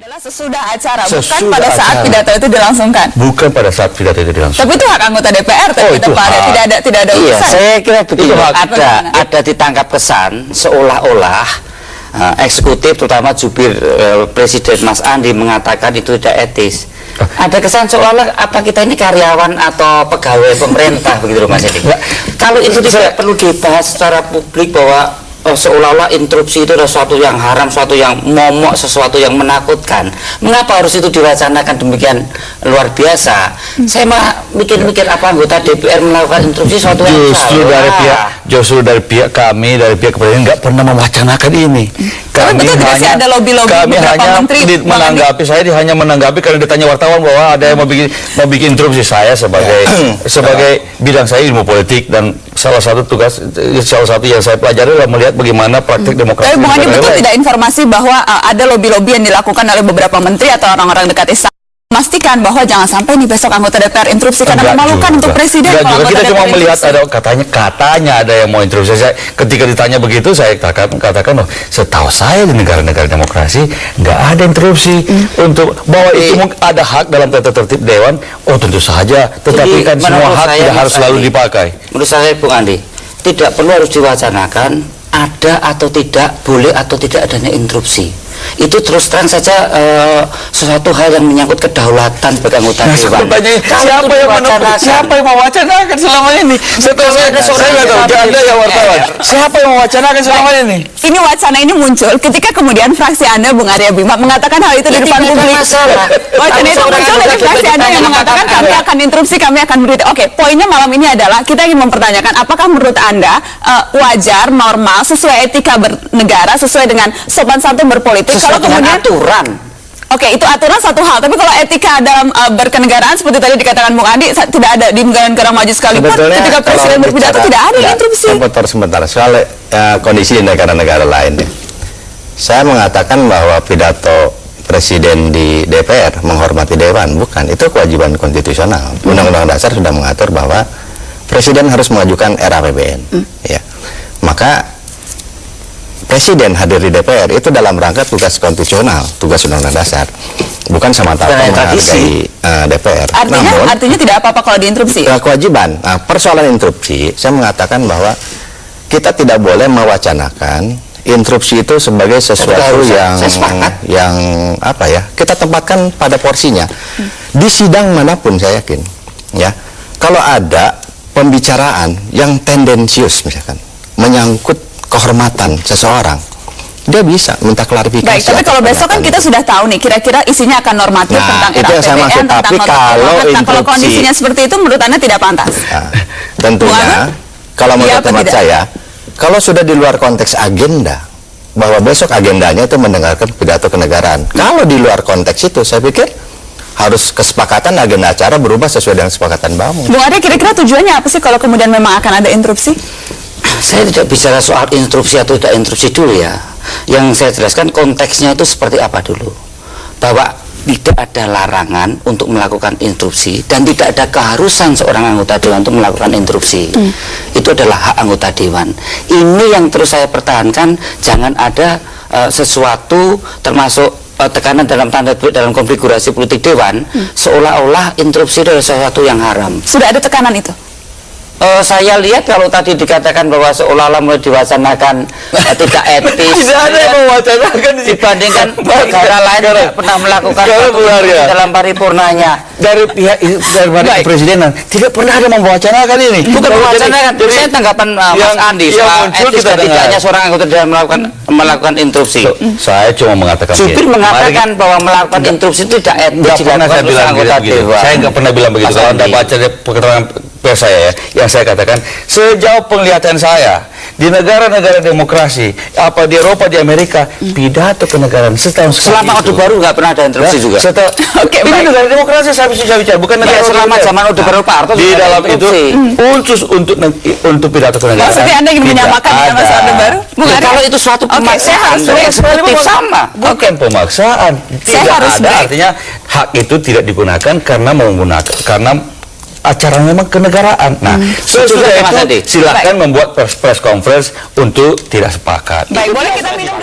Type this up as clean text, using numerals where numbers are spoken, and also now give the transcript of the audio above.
Adalah sesudah acara, bukan pada saat pidato itu dilangsungkan. Bukan pada saat pidato itu dilangsungkan. Tapi itu hak anggota DPR, tidak ada iya, urusan. saya kira begini, ada ditangkap kesan seolah-olah eksekutif, terutama jubir Presiden Mas Andi mengatakan itu tidak etis. Ada kesan seolah-olah apa kita ini karyawan atau pegawai pemerintah begitu Mas Edi. Kalau itu tidak perlu dibahas secara publik bahwa seolah-olah interupsi itu adalah sesuatu yang haram, sesuatu yang momok, sesuatu yang menakutkan. Mengapa harus itu diwacanakan demikian luar biasa? Saya malah mikir-mikir apa anggota DPR melakukan interupsi sesuatu yang justru dari pihak kami, dari pihak kepresidenan nggak pernah mewacanakan ini. Kami hanya ada lobby-lobby menanggapi, saya hanya menanggapi karena ditanya wartawan bahwa ada yang mau bikin interupsi. Saya sebagai bidang saya ilmu politik dan salah satu yang saya pelajari adalah melihat bagaimana praktik demokrasi. Tapi Bung Andi, betul tidak informasi bahwa ada lobby-lobby yang dilakukan oleh beberapa menteri atau orang-orang dekat istana? Pastikan bahwa jangan sampai nih besok anggota DPR interupsi karena memalukan untuk presiden. Kita cuma melihat ada katanya ada yang mau interupsi. Ketika ditanya begitu saya katakan setahu saya di negara-negara demokrasi nggak ada interupsi untuk bahwa itu ada hak dalam tata tertib dewan. Oh tentu saja, tetapi kan semua hak tidak harus selalu dipakai. Menurut saya Bung Andi, tidak perlu harus diwacanakan ada atau tidak, boleh atau tidak adanya interupsi. Itu terus terang saja sesuatu hal yang menyangkut kedaulatan bagi anggota dewan. Siapa yang mewacanakan selama ini? Setelah saya nggak tahu, Anda yang wartawan. Siapa yang mewacanakan selama ini? Ini wacana ini muncul ketika kemudian fraksi Anda, Bung Arya Bima, mengatakan hal itu di depan publik. Wacana itu muncul dari fraksi Anda yang mengatakan kami akan interupsi, kami akan berita. Oke, poinnya malam ini adalah kita ingin mempertanyakan apakah menurut Anda wajar, normal, sesuai etika bernegara, sesuai dengan sopan santun berpolitik. Kalau kemudian aturan, oke, itu aturan satu hal. Tapi kalau etika dalam berkenegaraan seperti tadi dikatakan Bung Andi, tidak ada di negara maju sekalipun. Ketika presiden berpidato tidak ada interupsi. Sebentar, soal kondisi di negara-negara lain. Saya mengatakan bahwa pidato presiden di DPR menghormati dewan, bukan. Itu kewajiban konstitusional. Undang-undang dasar sudah mengatur bahwa presiden harus mengajukan RAPBN. Ya, maka presiden hadir di DPR itu dalam rangka tugas konstitusional, tugas undang-undang dasar, bukan semata-mata menghargai DPR. Artinya tidak apa-apa kalau diinterupsi. Kewajiban. Persoalan interupsi, saya mengatakan bahwa kita tidak boleh mewacanakan interupsi itu sebagai sesuatu yang apa ya? Kita tempatkan pada porsinya. Di sidang manapun saya yakin, ya, kalau ada pembicaraan yang tendensius misalkan menyangkut kehormatan seseorang, dia bisa minta klarifikasi. Baik, tapi kalau besok kan kita sudah tahu nih kira-kira isinya akan normatif tentang RAPBN, kalau kondisinya seperti itu menurut Anda tidak pantas? Tentunya, kalau menurut teman saya, kalau sudah di luar konteks agenda, bahwa besok agendanya itu mendengarkan pidato kenegaraan. Kalau di luar konteks itu, saya pikir harus kesepakatan agenda acara berubah sesuai dengan kesepakatan bangun. Bung Arya, kira-kira tujuannya apa sih kalau kemudian memang akan ada interupsi? Saya tidak bicara soal instruksi atau tidak instruksi dulu ya. Yang saya jelaskan konteksnya itu seperti apa dulu. Bahwa tidak ada larangan untuk melakukan instruksi dan tidak ada keharusan seorang anggota dewan untuk melakukan instruksi. Itu adalah hak anggota dewan. Ini yang terus saya pertahankan, jangan ada sesuatu termasuk tekanan dalam tanda kutip dalam konfigurasi politik dewan seolah-olah instruksi itu adalah sesuatu yang haram. Sudah ada tekanan itu? Saya lihat kalau tadi dikatakan bahwa seolah-olah mulai diwacanakan tidak etis, tidak ada yang mewacanakan dibandingkan negara lain tidak pernah melakukan dalam paripurnanya. Dari pihak kepresidenan tidak pernah ada mewacanakan ini. Bukan mewacanakan. Saya tanggapan Mas Andi soal etis dan tidaknya seorang anggota dewan melakukan interupsi. Saya cuma mengatakan. Jubir mengatakan bahwa melakukan interupsi tidak etis. Tidak pernah saya bilang begitu. Saya nggak pernah bilang begitu. Kalau Anda baca keterangan pers saya ya, yang saya katakan sejauh penglihatan saya di negara-negara demokrasi, apa di Eropa, di Amerika, pidato kenegaraan setahun sekali. Selama Orde Baru nggak pernah ada interupsi juga. Oke, ini negara demokrasi saya bisa bicara, bukan negara selama zaman Orde Baru Pak Harto. Di dalam itu khusus untuk pidato kenegaraan. Maksudnya Anda ingin menyamakan dengan masa Orde Baru? Kalau itu suatu pemaksaan, eksekutif sama. Bukan pemaksaan. Tidak ada, artinya hak itu tidak digunakan karena acara memang kenegaraan. Nah, sesudah itu silakan membuat press conference untuk tidak sepakat. Baik, boleh kita minum.